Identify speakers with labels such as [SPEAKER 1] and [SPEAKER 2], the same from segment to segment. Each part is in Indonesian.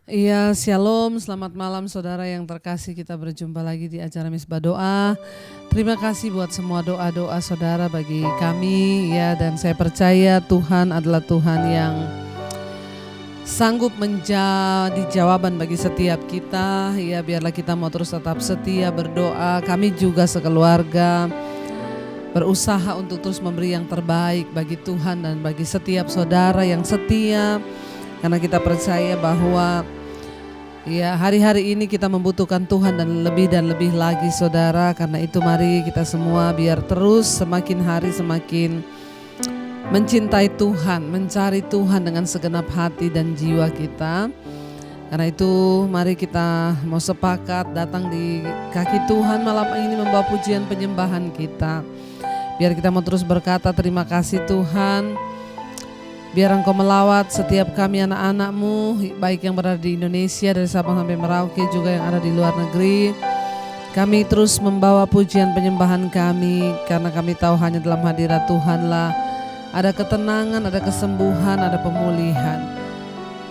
[SPEAKER 1] Iya, shalom, selamat malam saudara yang terkasih, kita berjumpa lagi di acara Misbah Doa. Terima kasih buat semua doa-doa saudara bagi kami ya, dan saya percaya Tuhan adalah Tuhan yang sanggup menjadi jawaban bagi setiap kita ya. Biarlah kita mau terus tetap setia berdoa. Kami juga sekeluarga berusaha untuk terus memberi yang terbaik bagi Tuhan dan bagi setiap saudara yang setia, karena kita percaya bahwa ya, hari-hari ini kita membutuhkan Tuhan dan lebih lagi saudara. Karena itu mari kita semua biar terus semakin hari semakin mencintai Tuhan, mencari Tuhan dengan segenap hati dan jiwa kita. Karena itu mari kita mau sepakat datang di kaki Tuhan malam ini membawa pujian penyembahan kita. Biar kita mau terus berkata terima kasih Tuhan. Biar Engkau melawat setiap kami anak-anak-Mu, baik yang berada di Indonesia dari Sabang sampai Merauke, juga yang ada di luar negeri. Kami terus membawa pujian penyembahan kami, karena kami tahu hanya dalam hadirat Tuhanlah ada ketenangan, ada kesembuhan, ada pemulihan.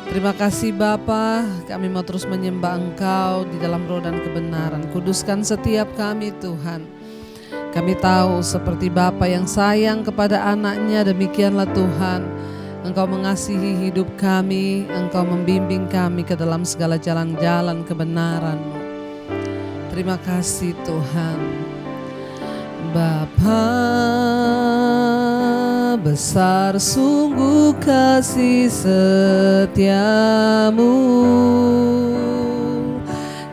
[SPEAKER 1] Terima kasih Bapa, kami mau terus menyembah Engkau di dalam roh dan kebenaran. Kuduskan setiap kami Tuhan. Kami tahu seperti Bapa yang sayang kepada anaknya, demikianlah Tuhan Engkau mengasihi hidup kami, Engkau membimbing kami ke dalam segala jalan-jalan kebenaran-Mu. Terima kasih Tuhan. Bapa, besar sungguh kasih setiamu,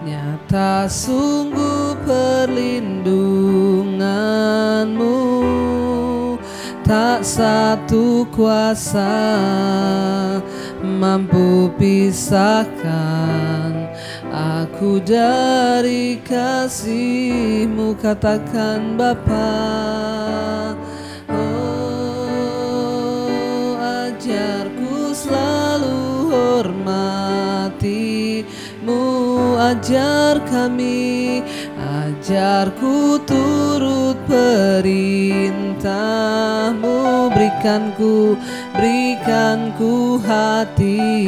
[SPEAKER 1] nyata sungguh perlindunganmu. Tak satu kuasa mampu pisahkan aku dari kasih-Mu. Katakan Bapa, oh ajarku selalu hormati-Mu. Ajar kami, ajarku turut perintah-Mu. Berikanku hati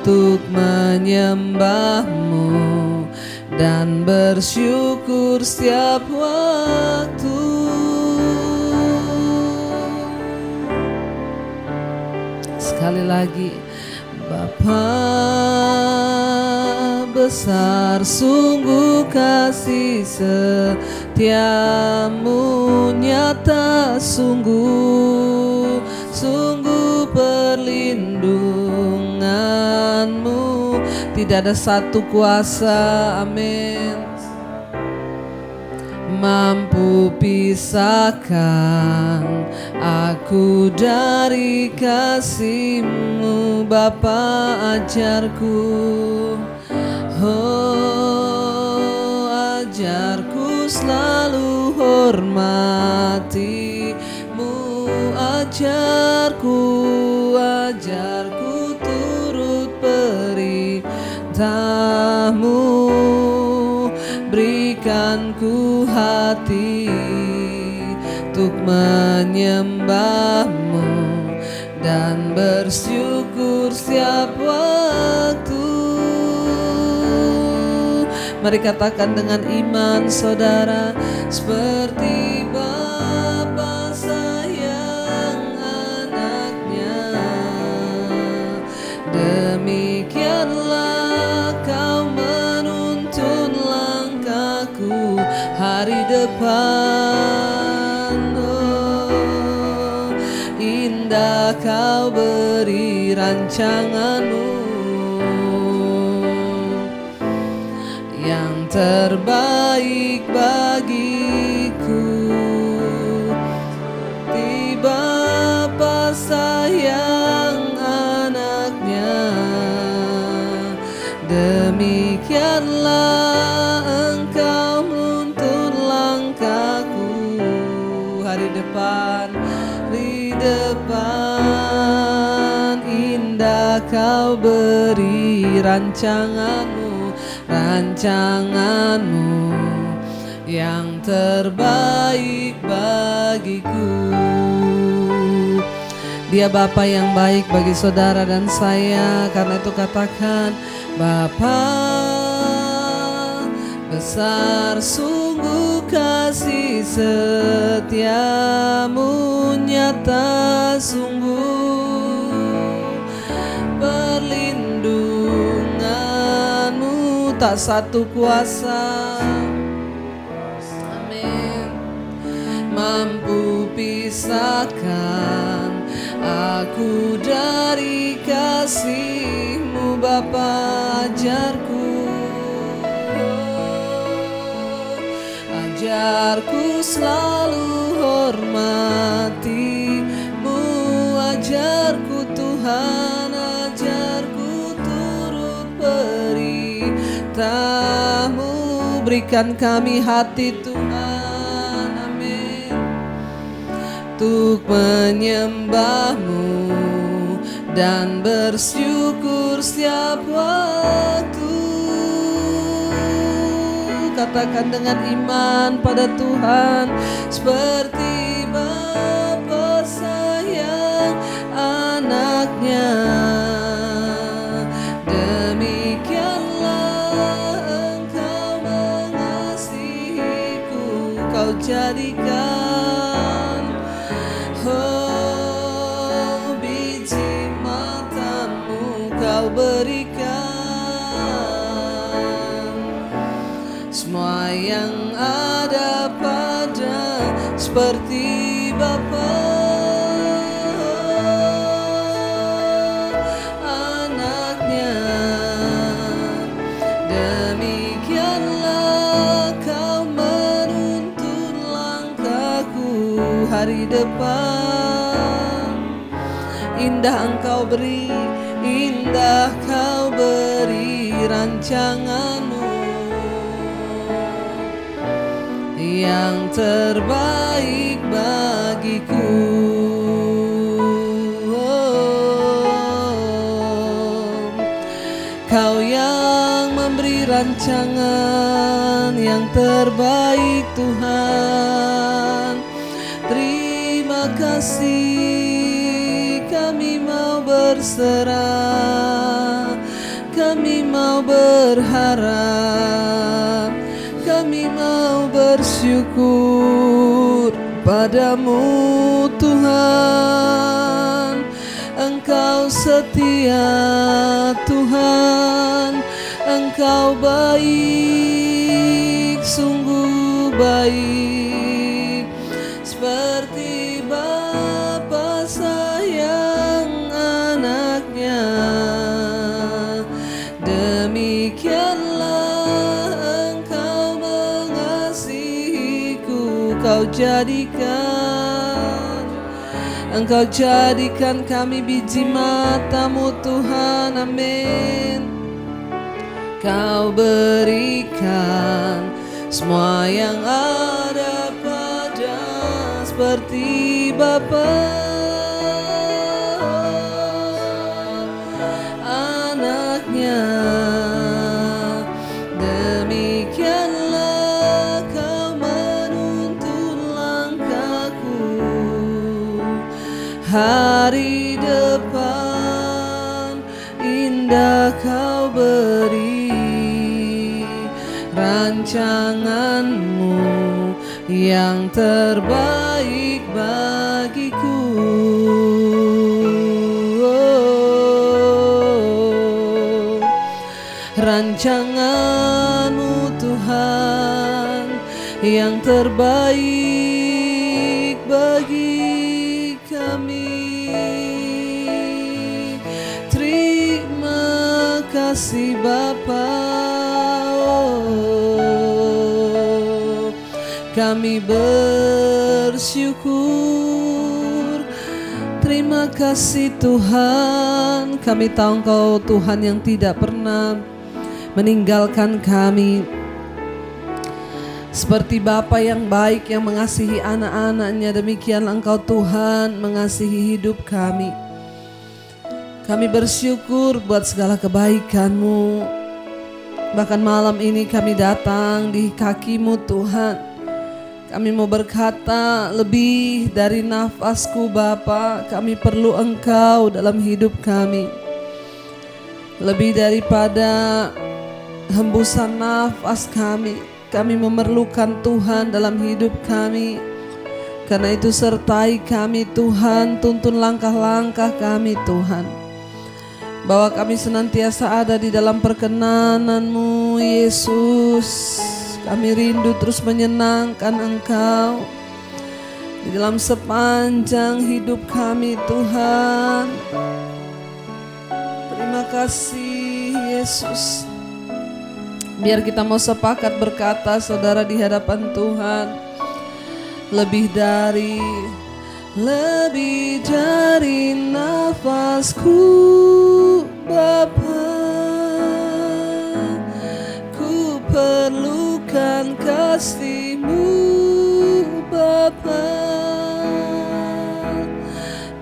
[SPEAKER 1] untuk menyembah-Mu dan bersyukur setiap waktu. Sekali lagi, Bapa, besar sungguh kasih setiamu, nyata sungguh perlindunganmu. Tidak ada satu kuasa, amin, mampu pisahkan aku dari kasih-Mu. Bapa, ajarku, oh ajarku selalu hormati-Mu. Ajarku turut perintah-Mu. Berikanku hati untuk menyembah-Mu dan bersyukur setiap waktu. Mari katakan dengan iman saudara, seperti Bapa sayang anaknya, demikianlah Kau menuntun langkahku hari depan. Oh, indah Kau beri rancangan-Mu yang terbaik bagiku. Bapa sayang anaknya, demikianlah Engkau menuntun langkahku hari depan. Indah Kau beri rancangan-Mu yang terbaik bagiku. Dia Bapa yang baik bagi saudara dan saya. Karena itu katakan, Bapa, besar sungguh kasih setiamu, nyata sungguh perlindunganmu, tak satu kuasa, amin, mampu pisahkan aku dari kasih-Mu. Bapa, ajarku selalu hormati-Mu, ajarku Tuhan, ajarku turut perintah-Mu. Berikan kami hati Tuhan, amin, untuk menyembah-Mu dan bersyukur setiap waktu. Katakan dengan iman pada Tuhan, seperti Bapa sayang anaknya, demikianlah Engkau mengasihiku. Kau jadikan biji mata-Mu, Kau berikan semua yang ada pada seperti Bapa anaknya, demikianlah Kau menuntun langkahku hari depan. Indah Engkau beri, indah Kau beri rancangan-Mu yang terbaik bagiku. Kau yang memberi rancangan yang terbaik Tuhan. Terima kasih, kami mau berserah, kami mau berharap, kami mau bersyukur padamu Tuhan. Engkau setia Tuhan, Engkau baik, sungguh baik, seperti Bapa sayang anaknya, demikianlah Engkau mengasihiku. Engkau jadikan kami biji mata-Mu Tuhan, amin. Kau berikan semua yang ada pada seperti Bapa anaknya, demikianlah Kau menuntun langkahku hari depan. Indah Kau beri rancangan-Mu yang terbaik bagiku. Rancangan-Mu Tuhan yang terbaik bagi kami. Terima kasih Bapa, kami bersyukur. Terima kasih Tuhan, kami tahu Engkau Tuhan yang tidak pernah meninggalkan kami. Seperti Bapa yang baik yang mengasihi anak-anaknya, demikian Engkau Tuhan mengasihi hidup kami. Kami bersyukur buat segala kebaikan-Mu. Bahkan malam ini kami datang di kaki-Mu Tuhan. Kami mau berkata, lebih dari nafasku Bapa, kami perlu Engkau dalam hidup kami. Lebih daripada hembusan nafas kami memerlukan Tuhan dalam hidup kami. Karena itu sertai kami Tuhan, tuntun langkah-langkah kami Tuhan. Bahwa kami senantiasa ada di dalam perkenan-Mu Yesus. Kami rindu terus menyenangkan Engkau di dalam sepanjang hidup kami Tuhan. Terima kasih Yesus. Biar kita mau sepakat berkata saudara di hadapan Tuhan, lebih dari nafasku Bapa, ku perlukan kasih-Mu Bapa,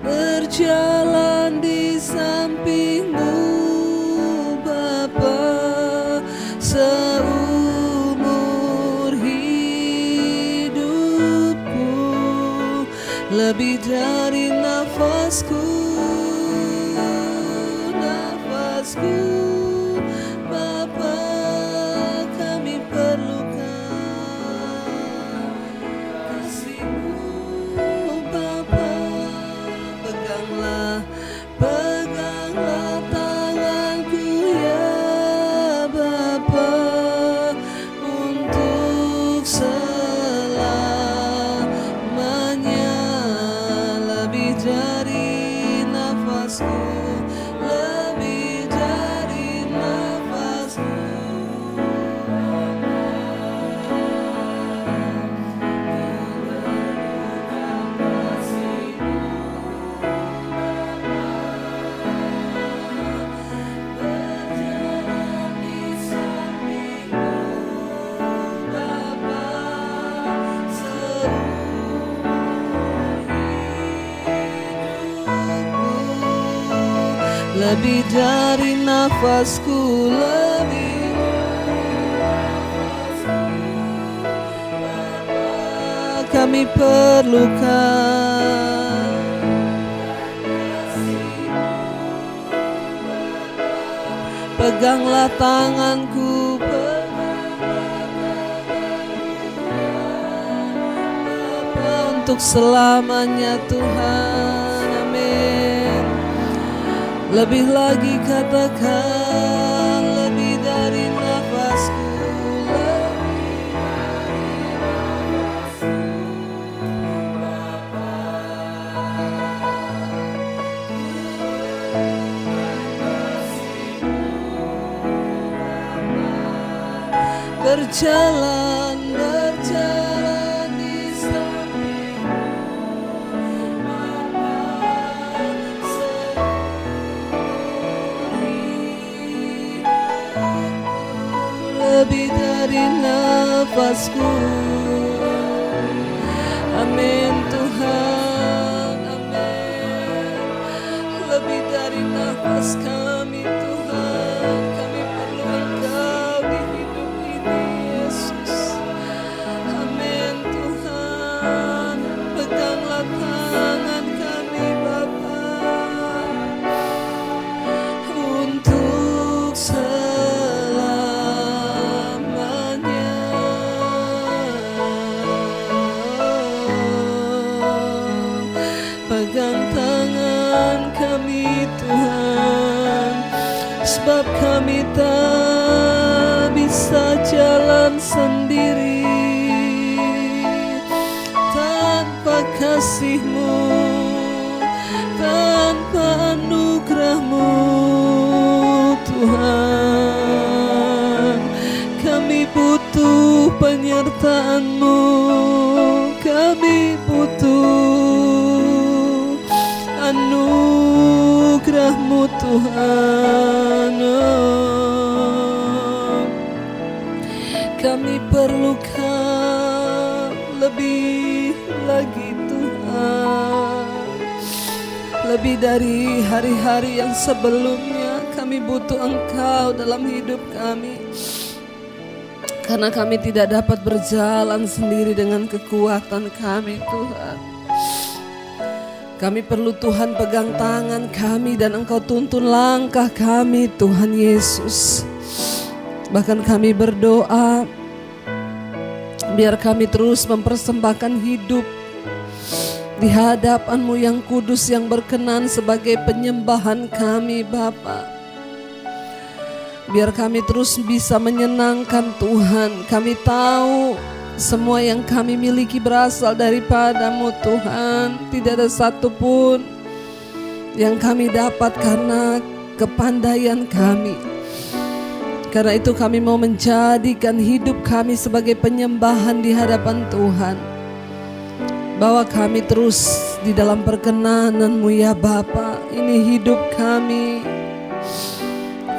[SPEAKER 1] berjalan di samping-Mu Bapa, seumur hidupku, lebih dari nafasku Bapa, kami perlukan kasih-Mu Bapa. Peganglah tanganku ya Bapa, untuk selamanya, lebih dari nafasku, lebih dari nafasku. Berjalan di samping-Mu Bapa, seumur hidupku, lebih dari nafasku, lebih Bapa, kami perlukan kasih-Mu. Peganglah tanganku, Bapa, untuk selamanya Tuhan. Amin. Lebih lagi katakan, lebih dari nafasku, lebih dari nafasku Bapa, berjalan di samping-Mu Bapa, lebih dari nafasku. Amin Tuhan, amin. Lebih dari nafas kami Tuhan, kami perlu Engkau di hidup ini Yesus. Amin Tuhan, peganglah tangan kami Bapa, untuk selamanya. Pegang tangan kami Tuhan, sebab kami tak bisa jalan sendiri tanpa kasih-Mu, tanpa anugerah-Mu Tuhan. Kami butuh penyertaan-Mu, kami butuh anugerah-Mu Tuhan. Kami perlukan lebih lagi Tuhan, lebih dari hari-hari yang sebelumnya. Kami butuh Engkau dalam hidup kami. Karena kami tidak dapat berjalan sendiri dengan kekuatan kami, Tuhan. Kami perlu Tuhan pegang tangan kami dan Engkau tuntun langkah kami, Tuhan Yesus. Bahkan kami berdoa, biar kami terus mempersembahkan hidup di hadapan-Mu yang kudus, yang berkenan sebagai penyembahan kami, Bapa. Biar kami terus bisa menyenangkan Tuhan. Kami tahu semua yang kami miliki berasal daripada-Mu, Tuhan. Tidak ada satupun yang kami dapat karena kepandaian kami. Karena itu kami mau menjadikan hidup kami sebagai penyembahan di hadapan Tuhan. Bawa kami terus di dalam perkenanan-Mu ya Bapa. Ini hidup kami.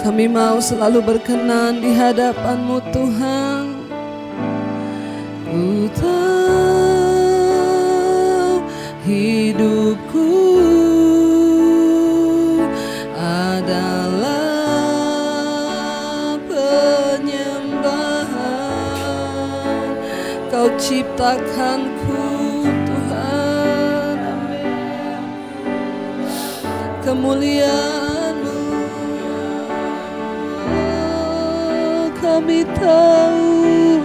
[SPEAKER 1] Kami mau selalu berkenan di hadapan-Mu Tuhan. Ku tahu hidupku adalah penyembahan. Kau ciptakanku Tuhan, amin. Kemuliaan-Mu kami tahu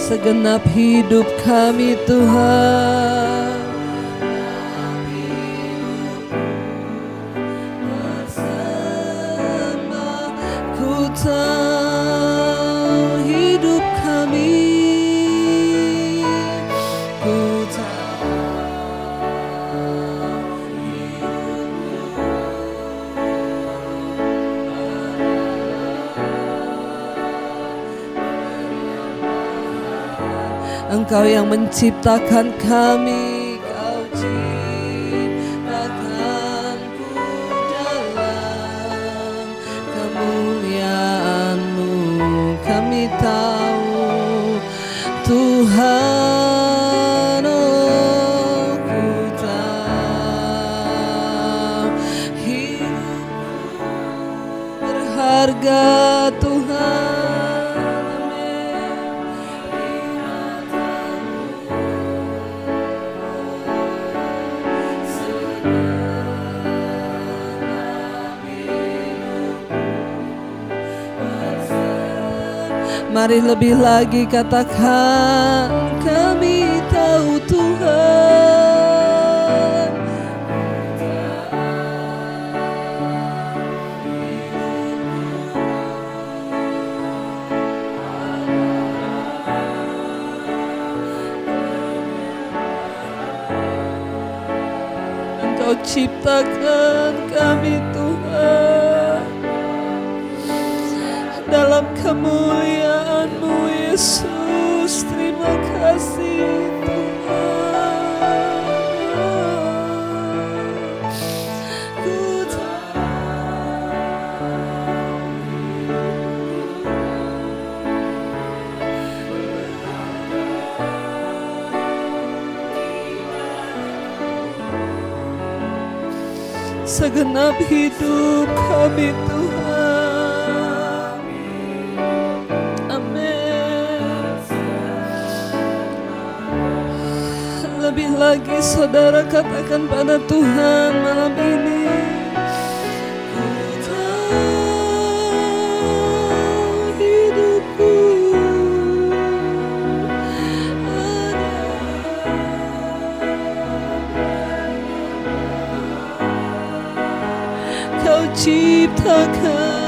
[SPEAKER 1] segenap hidup kami Tuhan. Ku tahu hidup kami. Ku tahu Engkau yang menciptakan kami, Kau ciptakanku dalam kemuliaan-Mu. Kami tahu Tuhan, oh ku tahu hidup berharga Tuhan. Mari lebih lagi katakan, kami tahu Tuhan. Engkau ciptakan kami Tuhan dalam kemuliaan-Mu Yesus. Terima kasih Tuhan. Ku segenap hidup kami Tuhan. Lebih lagi saudara katakan pada Tuhan malam ini, ku tahu hidupku Kau ciptakan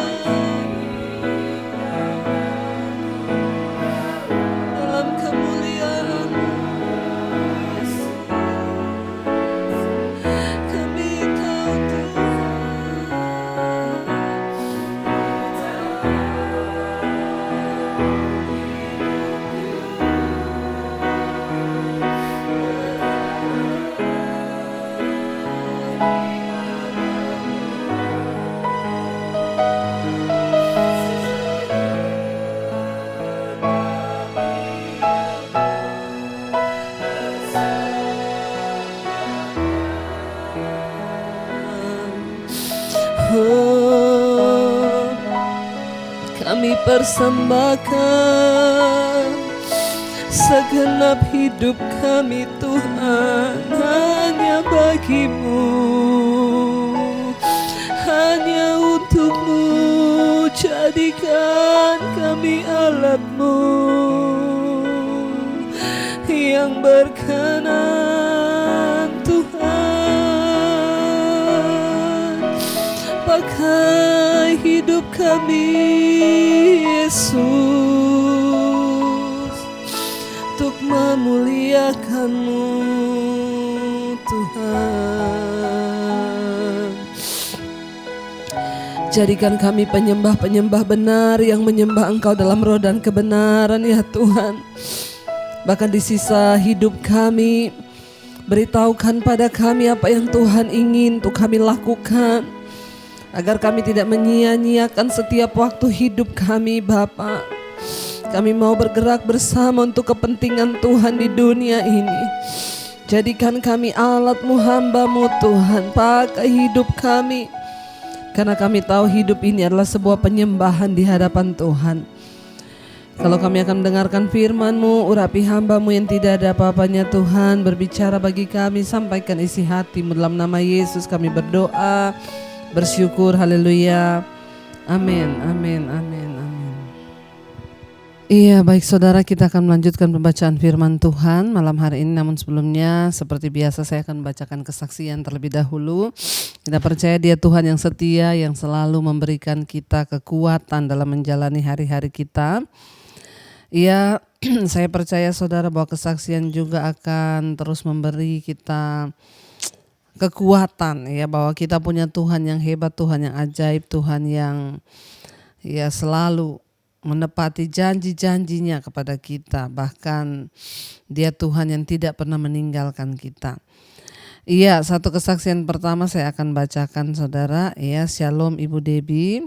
[SPEAKER 1] persembahkan segenap hidup kami Tuhan hanya bagimu, hanya untukmu. Jadikan kami alatmu yang berkenan Tuhan. Pakai hidup kami Yesus untuk memuliakan-Mu Tuhan. Jadikan kami penyembah-penyembah benar yang menyembah Engkau dalam roh dan kebenaran ya Tuhan. Bahkan di sisa hidup kami, beritahukan pada kami apa yang Tuhan ingin untuk kami lakukan, agar kami tidak menyia-nyiakan setiap waktu hidup kami Bapa. Kami mau bergerak bersama untuk kepentingan Tuhan di dunia ini. Jadikan kami alat-Mu, hamba-Mu Tuhan. Pakai hidup kami, karena kami tahu hidup ini adalah sebuah penyembahan di hadapan Tuhan. Kalau kami akan mendengarkan firman-Mu, urapi hamba-Mu yang tidak ada apa-apanya Tuhan. Berbicara bagi kami, sampaikan isi hati-Mu. Dalam nama Yesus kami berdoa, bersyukur, haleluya. Amin, amin, amin, amin. Iya, baik saudara, kita akan melanjutkan pembacaan firman Tuhan malam hari ini. Namun sebelumnya, seperti biasa saya akan membacakan kesaksian terlebih dahulu. Kita percaya Dia Tuhan yang setia, yang selalu memberikan kita kekuatan dalam menjalani hari-hari kita. Iya, saya percaya saudara bahwa kesaksian juga akan terus memberi kita kekuatan, ya, bahwa kita punya Tuhan yang hebat, Tuhan yang ajaib, Tuhan yang ya selalu menepati janji-janjinya kepada kita. Bahkan Dia Tuhan yang tidak pernah meninggalkan kita. Iya, satu kesaksian pertama saya akan bacakan saudara. Ya, Shalom Ibu Debbie.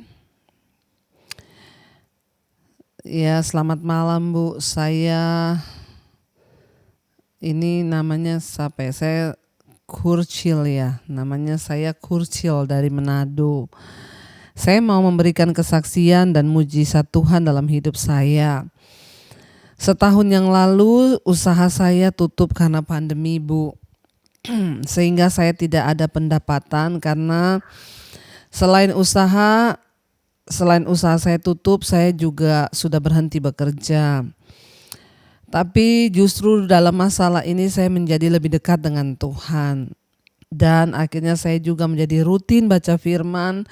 [SPEAKER 1] Ya, selamat malam Bu. Saya ini namanya siapa ya? Saya Kurcil ya. Namanya saya Kurcil dari Manado. Saya mau memberikan kesaksian dan mujizat Tuhan dalam hidup saya. Setahun yang lalu usaha saya tutup karena pandemi Bu. Sehingga saya tidak ada pendapatan karena selain usaha saya tutup, saya juga sudah berhenti bekerja. Tapi justru dalam masalah ini saya menjadi lebih dekat dengan Tuhan. Dan akhirnya saya juga menjadi rutin baca firman.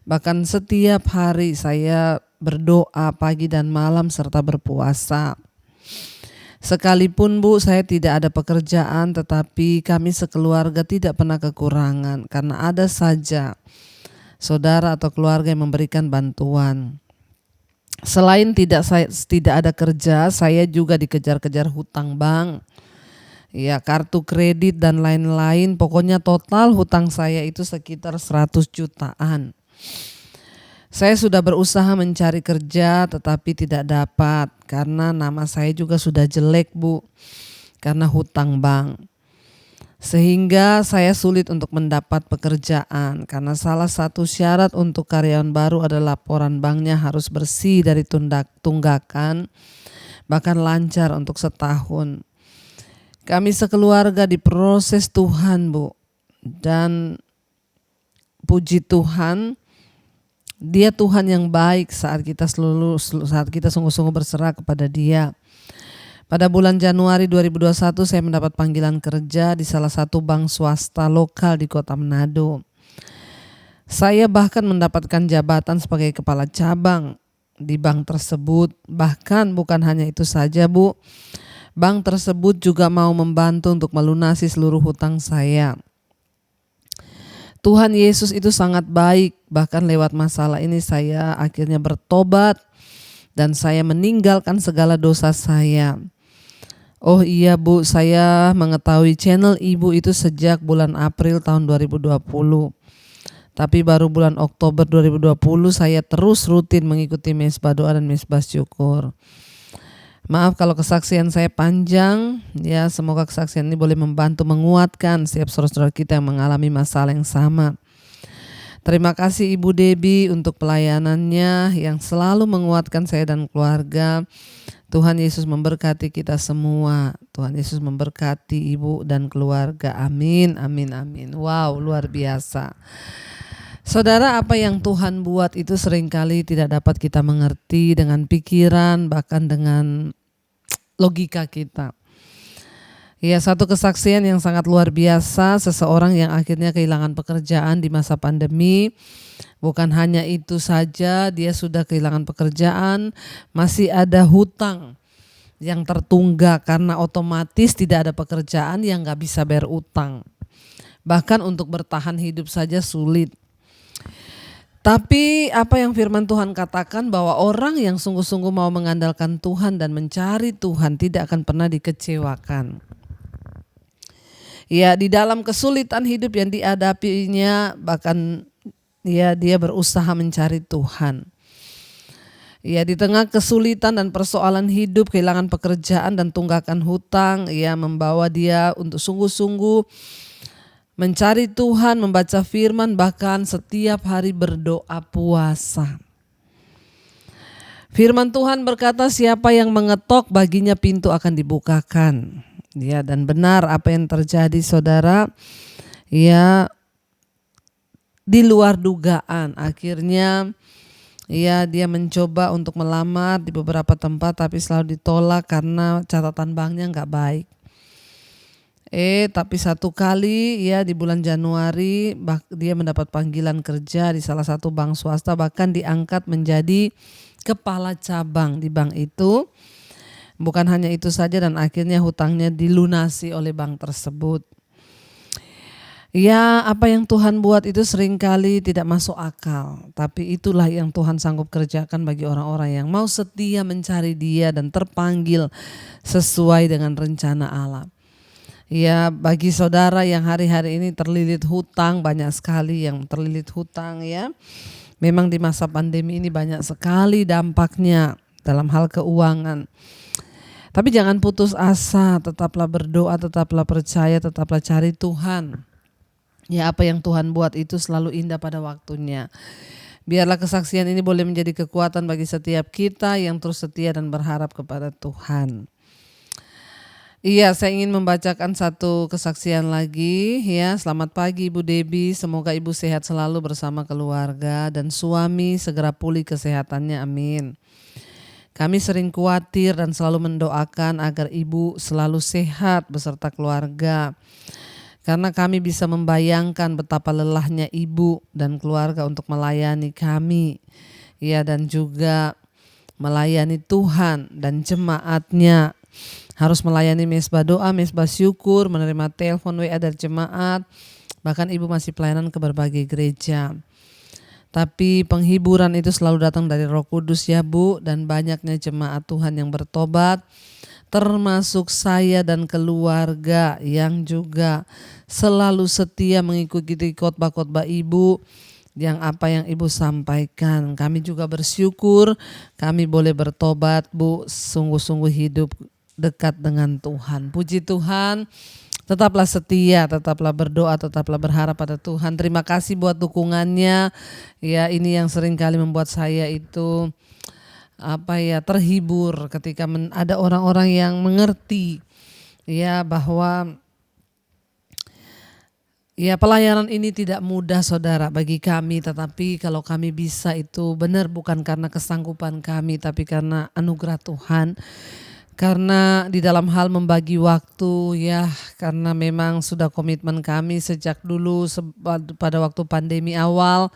[SPEAKER 1] Bahkan setiap hari saya berdoa pagi dan malam serta berpuasa. Sekalipun Bu saya tidak ada pekerjaan, tetapi kami sekeluarga tidak pernah kekurangan. Karena ada saja saudara atau keluarga yang memberikan bantuan. Selain tidak ada kerja, saya juga dikejar-kejar hutang bank. Ya, kartu kredit dan lain-lain. Pokoknya total hutang saya itu sekitar 100 jutaan. Saya sudah berusaha mencari kerja tetapi tidak dapat karena nama saya juga sudah jelek Bu, karena hutang bank. Sehingga saya sulit untuk mendapat pekerjaan karena salah satu syarat untuk karyawan baru adalah laporan banknya harus bersih dari tunggakan, bahkan lancar untuk setahun. Kami sekeluarga diproses Tuhan Bu, dan puji Tuhan, Dia Tuhan yang baik saat kita sungguh-sungguh berserah kepada Dia. Pada bulan Januari 2021 saya mendapat panggilan kerja di salah satu bank swasta lokal di kota Manado. Saya bahkan mendapatkan jabatan sebagai kepala cabang di bank tersebut. Bahkan bukan hanya itu saja Bu, bank tersebut juga mau membantu untuk melunasi seluruh hutang saya. Tuhan Yesus itu sangat baik, bahkan lewat masalah ini saya akhirnya bertobat dan saya meninggalkan segala dosa saya. Oh iya Bu, saya mengetahui channel Ibu itu sejak bulan April tahun 2020. Tapi baru bulan Oktober 2020 saya terus rutin mengikuti mesbah doa dan mesbah syukur. Maaf kalau kesaksian saya panjang, ya semoga kesaksian ini boleh membantu menguatkan setiap saudara-saudara kita yang mengalami masalah yang sama. Terima kasih Ibu Debbie untuk pelayanannya yang selalu menguatkan saya dan keluarga. Tuhan Yesus memberkati kita semua. Tuhan Yesus memberkati Ibu dan keluarga. Amin, amin, amin. Wow, luar biasa. Saudara, apa yang Tuhan buat itu seringkali tidak dapat kita mengerti dengan pikiran, bahkan dengan logika kita. Ya, satu kesaksian yang sangat luar biasa, seseorang yang akhirnya kehilangan pekerjaan di masa pandemi. Bukan hanya itu saja, dia sudah kehilangan pekerjaan, masih ada hutang yang tertunggak karena otomatis tidak ada pekerjaan yang gak bisa bayar utang. Bahkan untuk bertahan hidup saja sulit. Tapi apa yang firman Tuhan katakan bahwa orang yang sungguh-sungguh mau mengandalkan Tuhan dan mencari Tuhan tidak akan pernah dikecewakan. Ya, di dalam kesulitan hidup yang dihadapinya bahkan ya dia berusaha mencari Tuhan. Ya, di tengah kesulitan dan persoalan hidup, kehilangan pekerjaan dan tunggakan hutang, ya membawa dia untuk sungguh-sungguh mencari Tuhan, membaca firman, bahkan setiap hari berdoa puasa. Firman Tuhan berkata, siapa yang mengetok baginya pintu akan dibukakan. Ya, dan benar apa yang terjadi saudara, ya di luar dugaan. Akhirnya ya dia mencoba untuk melamar di beberapa tempat tapi selalu ditolak karena catatan banknya gak baik. Tapi satu kali ya di bulan Januari dia mendapat panggilan kerja di salah satu bank swasta, bahkan diangkat menjadi kepala cabang di bank itu. Bukan hanya itu saja, dan akhirnya hutangnya dilunasi oleh bank tersebut. Ya, apa yang Tuhan buat itu seringkali tidak masuk akal, tapi itulah yang Tuhan sanggup kerjakan bagi orang-orang yang mau setia mencari Dia dan terpanggil sesuai dengan rencana Allah. Ya, bagi saudara yang hari-hari ini terlilit hutang, banyak sekali yang terlilit hutang ya. Memang di masa pandemi ini banyak sekali dampaknya dalam hal keuangan. Tapi jangan putus asa, tetaplah berdoa, tetaplah percaya, tetaplah cari Tuhan. Ya, apa yang Tuhan buat itu selalu indah pada waktunya. Biarlah kesaksian ini boleh menjadi kekuatan bagi setiap kita yang terus setia dan berharap kepada Tuhan. Iya, saya ingin membacakan satu kesaksian lagi ya. Selamat pagi Ibu Debbie, semoga Ibu sehat selalu bersama keluarga dan suami segera pulih kesehatannya, amin. Kami sering khawatir dan selalu mendoakan agar Ibu selalu sehat beserta keluarga. Karena kami bisa membayangkan betapa lelahnya Ibu dan keluarga untuk melayani kami. Ya, dan juga melayani Tuhan dan jemaatnya. Harus melayani mesbah doa, mesbah syukur, menerima telepon WA dari jemaat, bahkan Ibu masih pelayanan ke berbagai gereja. Tapi penghiburan itu selalu datang dari Roh Kudus ya Bu, dan banyaknya jemaat Tuhan yang bertobat, termasuk saya dan keluarga yang juga selalu setia mengikuti khotbah-khotbah Ibu, yang apa yang Ibu sampaikan. Kami juga bersyukur kami boleh bertobat Bu, sungguh-sungguh hidup dekat dengan Tuhan. Puji Tuhan, tetaplah setia, tetaplah berdoa, tetaplah berharap pada Tuhan. Terima kasih buat dukungannya. Ya, ini yang seringkali membuat saya itu terhibur ketika ada orang-orang yang mengerti ya bahwa ya pelayanan ini tidak mudah saudara bagi kami, tetapi kalau kami bisa itu benar bukan karena kesanggupan kami, tapi karena anugerah Tuhan. Karena di dalam hal membagi waktu ya, karena memang sudah komitmen kami sejak dulu pada waktu pandemi awal.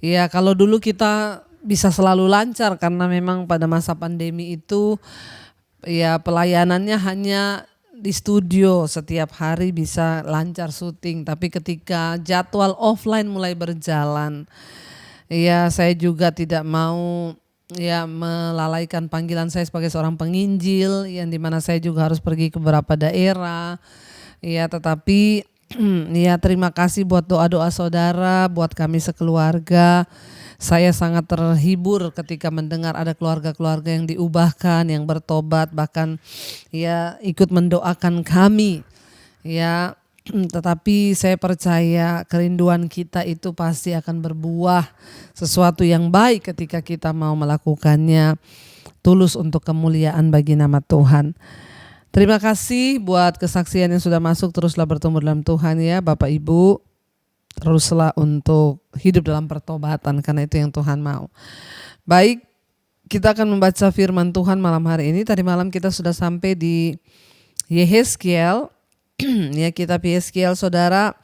[SPEAKER 1] Ya, kalau dulu kita bisa selalu lancar karena memang pada masa pandemi itu ya pelayanannya hanya di studio, setiap hari bisa lancar syuting. Tapi ketika jadwal offline mulai berjalan, ya saya juga tidak mau ya melalaikan panggilan saya sebagai seorang penginjil, yang dimana saya juga harus pergi ke beberapa daerah. Ya, tetapi ya terima kasih buat doa-doa saudara, buat kami sekeluarga. Saya sangat terhibur ketika mendengar ada keluarga-keluarga yang diubahkan, yang bertobat, bahkan ya ikut mendoakan kami. Ya, Tetapi saya percaya kerinduan kita itu pasti akan berbuah sesuatu yang baik ketika kita mau melakukannya tulus untuk kemuliaan bagi nama Tuhan. Terima kasih buat kesaksian yang sudah masuk, teruslah bertumbuh dalam Tuhan ya Bapak Ibu. Teruslah untuk hidup dalam pertobatan karena itu yang Tuhan mau. Baik, kita akan membaca firman Tuhan malam hari ini. Tadi malam kita sudah sampai di Yehezkiel. Ya, kitab Yehezkiel saudara.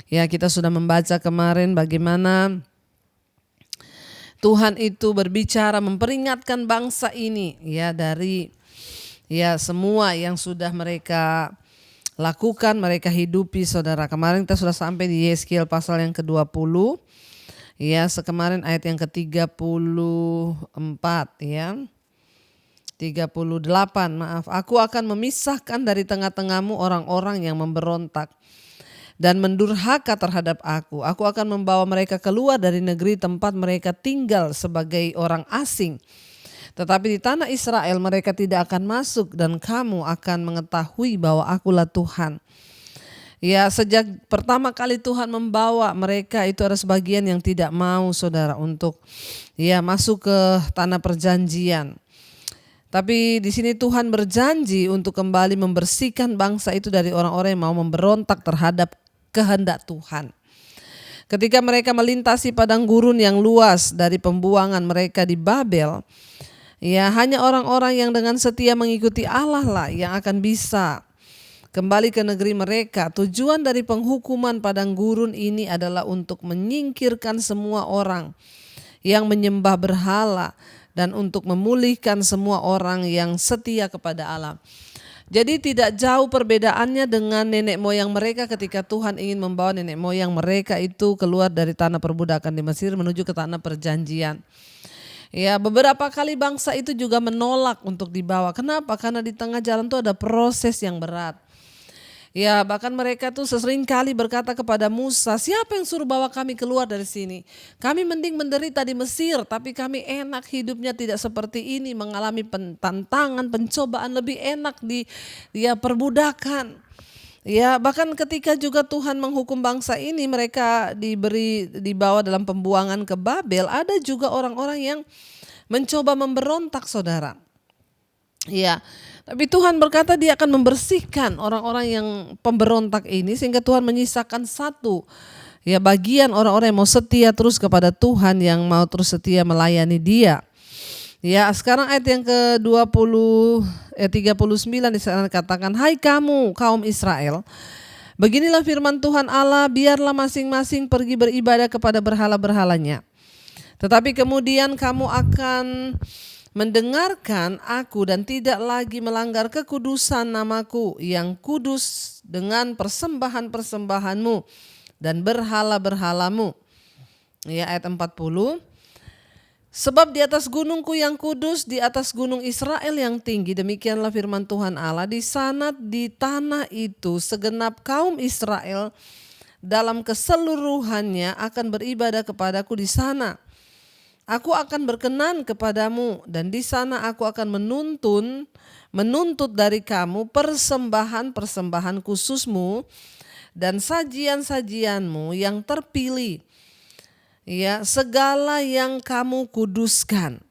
[SPEAKER 1] Ya, kita sudah membaca kemarin bagaimana Tuhan itu berbicara memperingatkan bangsa ini ya dari ya semua yang sudah mereka lakukan, mereka hidupi saudara. Kemarin kita sudah sampai di Yehezkiel pasal yang ke-20. Ya, sekemarin ayat yang ke-34 ya. 38, maaf. Aku akan memisahkan dari tengah-tengahmu orang-orang yang memberontak dan mendurhaka terhadap aku. Aku akan membawa mereka keluar dari negeri tempat mereka tinggal sebagai orang asing. Tetapi di tanah Israel mereka tidak akan masuk dan kamu akan mengetahui bahwa akulah Tuhan. Ya, sejak pertama kali Tuhan membawa mereka itu ada sebagian yang tidak mau saudara untuk ya masuk ke tanah perjanjian. Tapi di sini Tuhan berjanji untuk kembali membersihkan bangsa itu dari orang-orang yang mau memberontak terhadap kehendak Tuhan. Ketika mereka melintasi padang gurun yang luas dari pembuangan mereka di Babel, ya hanya orang-orang yang dengan setia mengikuti Allah lah yang akan bisa kembali ke negeri mereka. Tujuan dari penghukuman padang gurun ini adalah untuk menyingkirkan semua orang yang menyembah berhala dan untuk memulihkan semua orang yang setia kepada Allah. Jadi tidak jauh perbedaannya dengan nenek moyang mereka ketika Tuhan ingin membawa nenek moyang mereka itu keluar dari tanah perbudakan di Mesir menuju ke tanah perjanjian. Ya, beberapa kali bangsa itu juga menolak untuk dibawa. Kenapa? Karena di tengah jalan itu ada proses yang berat. Ya, bahkan mereka tuh sering kali berkata kepada Musa, siapa yang suruh bawa kami keluar dari sini? Kami mending menderita di Mesir, tapi kami enak hidupnya tidak seperti ini, mengalami tantangan, pencobaan lebih enak di perbudakan. Ya, bahkan ketika juga Tuhan menghukum bangsa ini, mereka dibawa dalam pembuangan ke Babel, ada juga orang-orang yang mencoba memberontak saudara. Ya, tapi Tuhan berkata dia akan membersihkan orang-orang yang pemberontak ini sehingga Tuhan menyisakan satu ya bagian orang-orang yang mau setia terus kepada Tuhan, yang mau terus setia melayani Dia. Ya, sekarang ayat yang ke-39 di sana katakan, hai kamu kaum Israel, beginilah firman Tuhan Allah, biarlah masing-masing pergi beribadah kepada berhala-berhalanya. Tetapi kemudian kamu akan mendengarkan aku dan tidak lagi melanggar kekudusan namaku yang kudus dengan persembahan-persembahanmu dan berhala-berhalamu. Ya, ayat 40. Sebab di atas gunungku yang kudus, di atas gunung Israel yang tinggi, demikianlah firman Tuhan Allah, di sana di tanah itu segenap kaum Israel dalam keseluruhannya akan beribadah kepadaku di sana. Aku akan berkenan kepadamu dan di sana aku akan menuntut dari kamu persembahan-persembahan khususmu dan sajian-sajianmu yang terpilih. Ya, segala yang kamu kuduskan.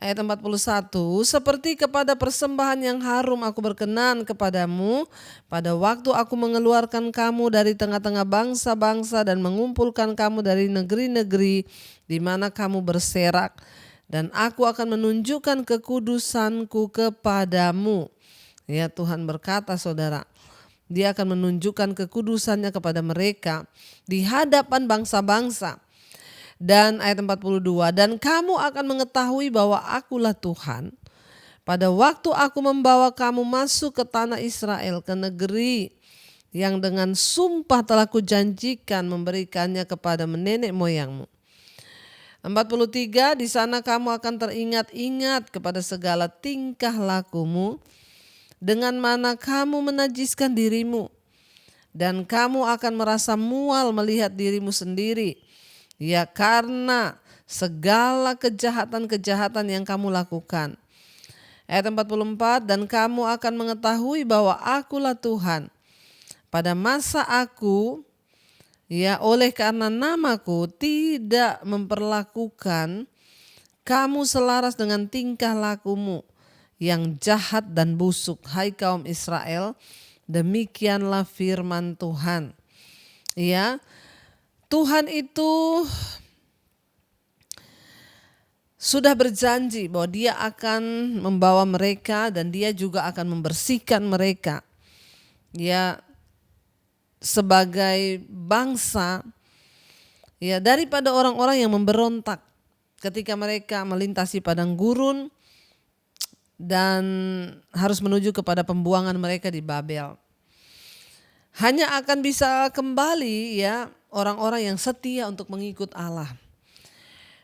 [SPEAKER 1] Ayat 41, seperti kepada persembahan yang harum aku berkenan kepadamu pada waktu aku mengeluarkan kamu dari tengah-tengah bangsa-bangsa dan mengumpulkan kamu dari negeri-negeri di mana kamu berserak, dan aku akan menunjukkan kekudusanku kepadamu. Ya, Tuhan berkata saudara, Dia akan menunjukkan kekudusannya kepada mereka di hadapan bangsa-bangsa. Dan ayat 42, dan kamu akan mengetahui bahwa akulah Tuhan pada waktu aku membawa kamu masuk ke tanah Israel, ke negeri yang dengan sumpah telah kujanjikan memberikannya kepada nenek moyangmu. 43, di sana kamu akan teringat-ingat kepada segala tingkah lakumu dengan mana kamu menajiskan dirimu, dan kamu akan merasa mual melihat dirimu sendiri. Ya, karena segala kejahatan-kejahatan yang kamu lakukan. Ayat 44, dan kamu akan mengetahui bahwa akulah Tuhan pada masa aku, ya, oleh karena namaku tidak memperlakukan kamu selaras dengan tingkah lakumu yang jahat dan busuk, hai kaum Israel, demikianlah firman Tuhan. Ya, Tuhan itu sudah berjanji bahwa Dia akan membawa mereka dan Dia juga akan membersihkan mereka, ya, sebagai bangsa, ya, daripada orang-orang yang memberontak ketika mereka melintasi padang gurun dan harus menuju kepada pembuangan mereka di Babel. Hanya akan bisa kembali, ya, orang-orang yang setia untuk mengikut Allah.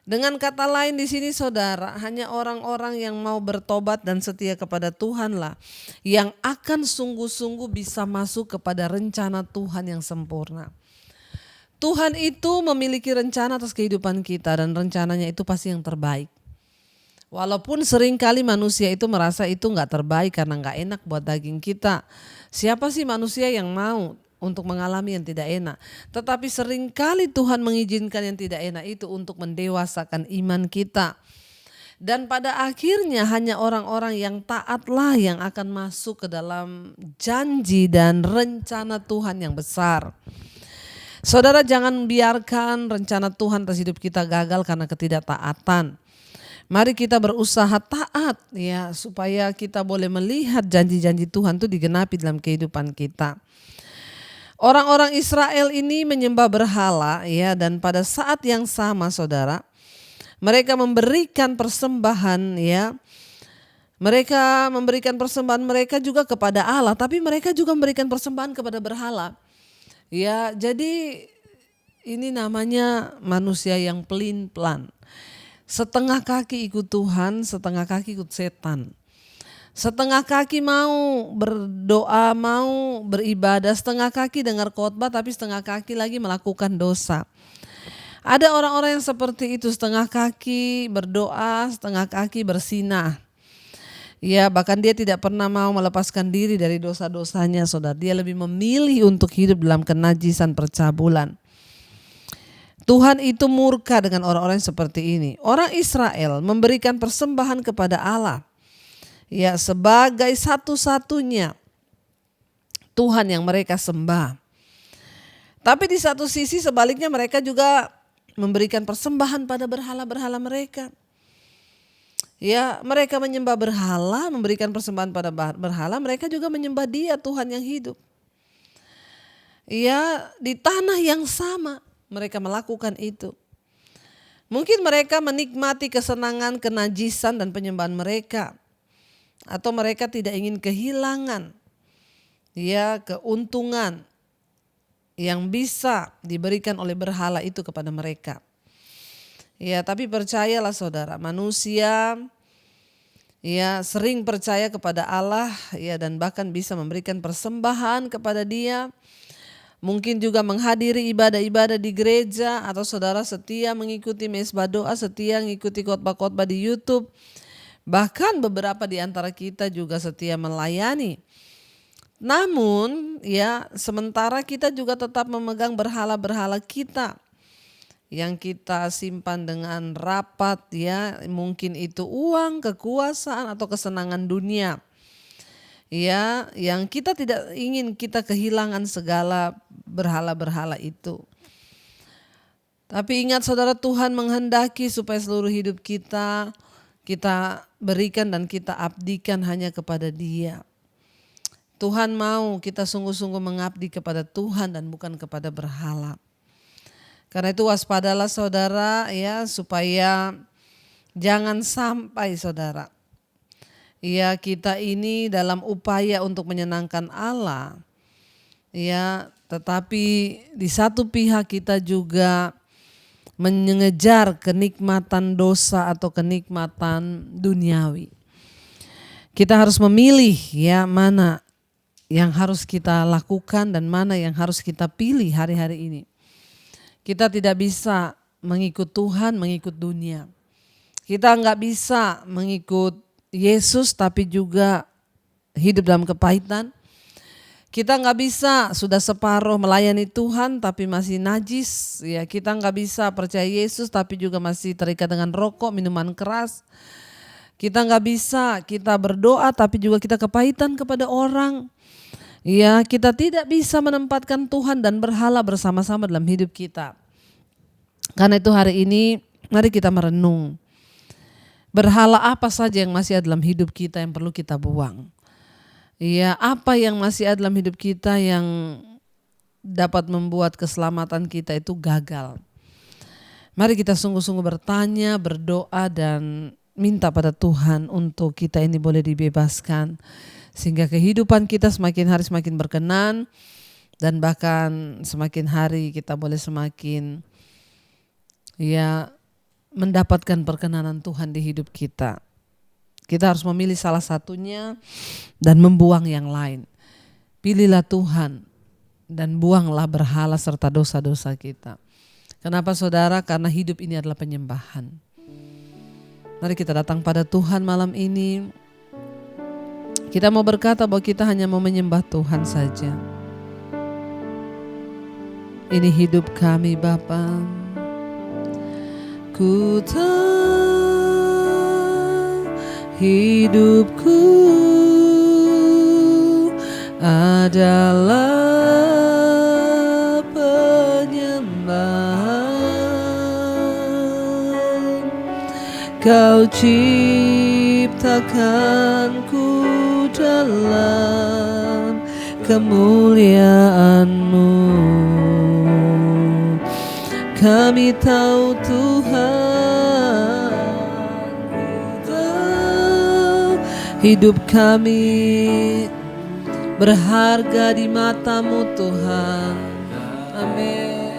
[SPEAKER 1] Dengan kata lain di sini saudara, hanya orang-orang yang mau bertobat dan setia kepada Tuhanlah yang akan sungguh-sungguh bisa masuk kepada rencana Tuhan yang sempurna. Tuhan itu memiliki rencana atas kehidupan kita dan rencananya itu pasti yang terbaik. Walaupun seringkali manusia itu merasa itu gak terbaik karena gak enak buat daging kita. Siapa sih manusia yang mau untuk mengalami yang tidak enak? Tetapi seringkali Tuhan mengizinkan yang tidak enak itu untuk mendewasakan iman kita. Dan pada akhirnya hanya orang-orang yang taatlah yang akan masuk ke dalam janji dan rencana Tuhan yang besar. Saudara, jangan biarkan rencana Tuhan atas hidup kita gagal karena ketidaktaatan. Mari kita berusaha taat, ya, supaya kita boleh melihat janji-janji Tuhan itu digenapi dalam kehidupan kita. Orang-orang Israel ini menyembah berhala, ya, dan pada saat yang sama saudara, mereka memberikan persembahan, ya. Mereka memberikan persembahan mereka juga kepada Allah, tapi mereka juga memberikan persembahan kepada berhala. Ya, jadi ini namanya manusia yang pelin-pelan. Setengah kaki ikut Tuhan, setengah kaki ikut setan. Setengah kaki mau berdoa, mau beribadah, setengah kaki dengar khotbah, tapi setengah kaki lagi melakukan dosa. Ada orang-orang yang seperti itu, setengah kaki berdoa, setengah kaki bersinah. Ya, bahkan dia tidak pernah mau melepaskan diri dari dosa-dosanya, saudara. Dia lebih memilih untuk hidup dalam kenajisan percabulan. Tuhan itu murka dengan orang-orang seperti ini. Orang Israel memberikan persembahan kepada Allah, ya, sebagai satu-satunya Tuhan yang mereka sembah. Tapi di satu sisi sebaliknya mereka juga memberikan persembahan pada berhala-berhala mereka. Ya, mereka menyembah berhala, memberikan persembahan pada berhala, mereka juga menyembah Dia, Tuhan yang hidup. Ya, di tanah yang sama mereka melakukan itu. Mungkin mereka menikmati kesenangan, kenajisan dan penyembahan mereka. Atau mereka tidak ingin kehilangan, ya, keuntungan yang bisa diberikan oleh berhala itu kepada mereka. Ya, tapi percayalah saudara, manusia, ya, sering percaya kepada Allah, ya, dan bahkan bisa memberikan persembahan kepada Dia. Mungkin juga menghadiri ibadah-ibadah di gereja, atau saudara setia mengikuti mesbah doa, setia mengikuti khotbah-khotbah di YouTube. Bahkan beberapa di antara kita juga setia melayani. Namun, ya, sementara kita juga tetap memegang berhala-berhala kita yang kita simpan dengan rapat, ya, mungkin itu uang, kekuasaan atau kesenangan dunia. Ya, yang kita tidak ingin kita kehilangan segala berhala-berhala itu. Tapi ingat saudara, Tuhan menghendaki supaya seluruh hidup kita berikan dan kita abdikan hanya kepada Dia. Tuhan mau kita sungguh-sungguh mengabdi kepada Tuhan dan bukan kepada berhala. Karena itu waspadalah saudara, ya, supaya jangan sampai saudara, ya, kita ini dalam upaya untuk menyenangkan Allah, ya, tetapi di satu pihak kita juga mengejar kenikmatan dosa atau kenikmatan duniawi. Kita harus memilih, ya, mana yang harus kita lakukan dan mana yang harus kita pilih hari-hari ini. Kita tidak bisa mengikut Tuhan, mengikut dunia. Kita nggak bisa mengikut Yesus tapi juga hidup dalam kepahitan. Kita nggak bisa sudah separuh melayani Tuhan tapi masih najis. Ya, kita nggak bisa percaya Yesus tapi juga masih terikat dengan rokok, minuman keras. Kita nggak bisa kita berdoa tapi juga kita kepahitan kepada orang. Ya, kita tidak bisa menempatkan Tuhan dan berhala bersama-sama dalam hidup kita. Karena itu hari ini mari kita merenung. Berhala apa saja yang masih ada dalam hidup kita yang perlu kita buang. Ya, apa yang masih ada dalam hidup kita yang dapat membuat keselamatan kita itu gagal. Mari kita sungguh-sungguh bertanya, berdoa dan minta pada Tuhan untuk kita ini boleh dibebaskan. Sehingga kehidupan kita semakin hari semakin berkenan dan bahkan semakin hari kita boleh semakin mendapatkan perkenanan Tuhan di hidup kita. Kita harus memilih salah satunya dan membuang yang lain. Pilihlah Tuhan dan buanglah berhala serta dosa-dosa kita. Kenapa saudara? Karena hidup ini adalah penyembahan. Mari kita datang pada Tuhan malam ini. Kita mau berkata bahwa kita hanya mau menyembah Tuhan saja. Ini hidup kami Bapa. Ku hidupku adalah penyembahan. Kau ciptakanku dalam kemuliaan-Mu. Kami tahu Tuhan, hidup kami berharga di mata-Mu Tuhan. Amin.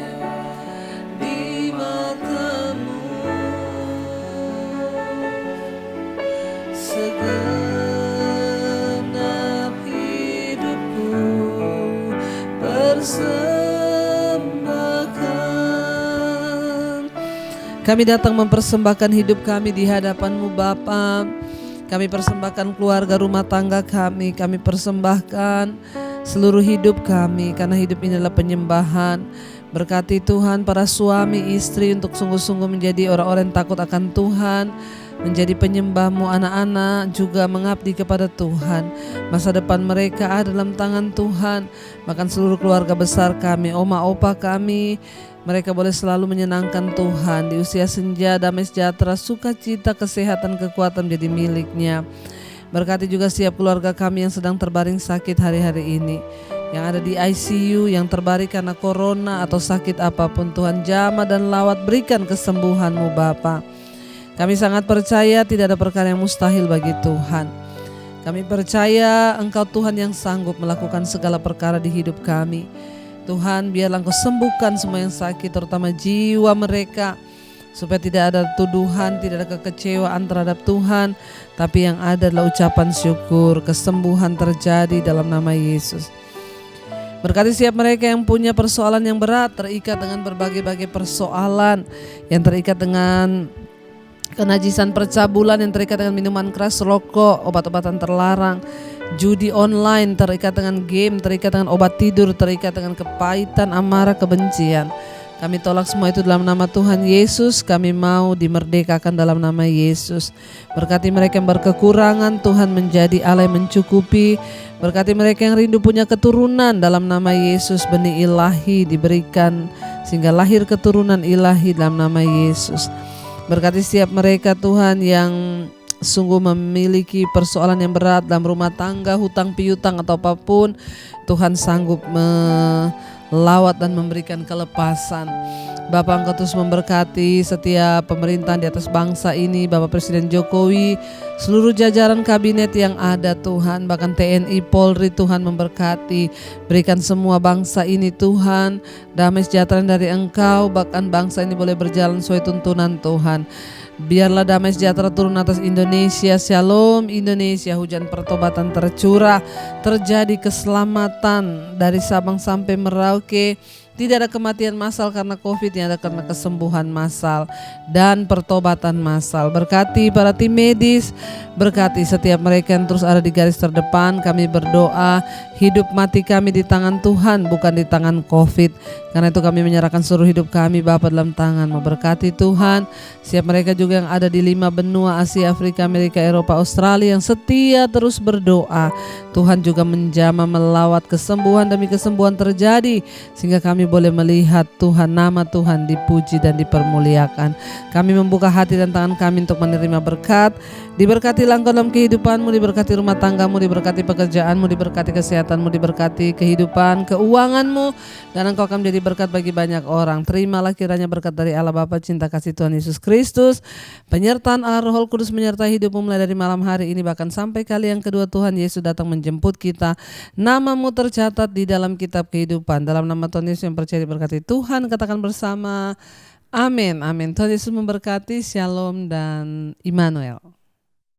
[SPEAKER 1] Di mata-Mu segenap hidupku persembahkan. Kami datang mempersembahkan hidup kami di hadapan-Mu Bapa. Kami persembahkan keluarga rumah tangga kami persembahkan seluruh hidup kami karena hidup ini adalah penyembahan. Berkati Tuhan para suami istri untuk sungguh-sungguh menjadi orang-orang yang takut akan Tuhan, menjadi penyembah-Mu, anak-anak juga mengabdi kepada Tuhan. Masa depan mereka ada dalam tangan Tuhan. Bahkan seluruh keluarga besar kami, oma opa kami, mereka boleh selalu menyenangkan Tuhan. Di usia senja, damai sejahtera, sukacita, kesehatan, kekuatan menjadi miliknya. Berkati juga setiap keluarga kami yang sedang terbaring sakit hari-hari ini, yang ada di ICU, yang terbaring karena corona atau sakit apapun. Tuhan jamah dan lawat, berikan kesembuhan-Mu Bapa. Kami sangat percaya tidak ada perkara yang mustahil bagi Tuhan. Kami percaya Engkau Tuhan yang sanggup melakukan segala perkara di hidup kami. Tuhan, biarlah Engkau sembuhkan semua yang sakit, terutama jiwa mereka, supaya tidak ada tuduhan, tidak ada kekecewaan terhadap Tuhan, tapi yang ada adalah ucapan syukur, kesembuhan terjadi dalam nama Yesus. Berkati setiap mereka yang punya persoalan yang berat, terikat dengan berbagai-bagai persoalan, yang terikat dengan kenajisan percabulan, yang terikat dengan minuman keras, rokok, obat-obatan terlarang, judi online, terikat dengan game, terikat dengan obat tidur, terikat dengan kepahitan, amarah, kebencian. Kami tolak semua itu dalam nama Tuhan Yesus. Kami mau dimerdekakan dalam nama Yesus. Berkati mereka yang berkekurangan, Tuhan menjadi Allah yang mencukupi. Berkati mereka yang rindu punya keturunan, dalam nama Yesus benih ilahi diberikan sehingga lahir keturunan ilahi dalam nama Yesus. Berkati setiap mereka Tuhan yang sungguh memiliki persoalan yang berat dalam rumah tangga, hutang piutang atau apapun, Tuhan sanggup melawat dan memberikan kelepasan. Bapa, Engkau terus memberkati setiap pemerintahan di atas bangsa ini, Bapak Presiden Jokowi, seluruh jajaran kabinet yang ada Tuhan, bahkan TNI, Polri, Tuhan memberkati. Berikan semua bangsa ini Tuhan damai sejahtera dari Engkau, bahkan bangsa ini boleh berjalan sesuai tuntunan Tuhan. Biarlah damai sejahtera turun atas Indonesia. Shalom Indonesia, hujan pertobatan tercurah, terjadi keselamatan dari Sabang sampai Merauke. Tidak ada kematian massal karena COVID, yang ada karena kesembuhan massal dan pertobatan massal. Berkati para tim medis, berkati setiap mereka yang terus ada di garis terdepan. Kami berdoa, hidup mati kami di tangan Tuhan, bukan di tangan COVID. Karena itu kami menyerahkan seluruh hidup kami Bapa dalam tangan-Mu. Berkati Tuhan, siap mereka juga yang ada di 5 benua, Asia, Afrika, Amerika, Eropa, Australia, yang setia terus berdoa. Tuhan juga menjamah melawat kesembuhan demi kesembuhan terjadi, sehingga kami boleh melihat Tuhan, nama Tuhan dipuji dan dipermuliakan. Kami membuka hati dan tangan kami untuk menerima berkat. Diberkati Engkau dalam kehidupanmu, diberkati rumah tanggamu, diberkati pekerjaanmu, diberkati kesehatanmu, diberkati kehidupan, keuanganmu, dan Engkau akan menjadi berkat bagi banyak orang. Terimalah kiranya berkat dari Allah Bapa, cinta kasih Tuhan Yesus Kristus, penyertaan Allah Roh Kudus menyertai hidupmu mulai dari malam hari ini bahkan sampai kali yang kedua Tuhan Yesus datang menjemput kita. Namamu tercatat di dalam kitab kehidupan. Dalam nama Tuhan Yesus yang percaya diberkati Tuhan, katakan bersama, amin, amin. Tuhan Yesus memberkati. Shalom dan Immanuel.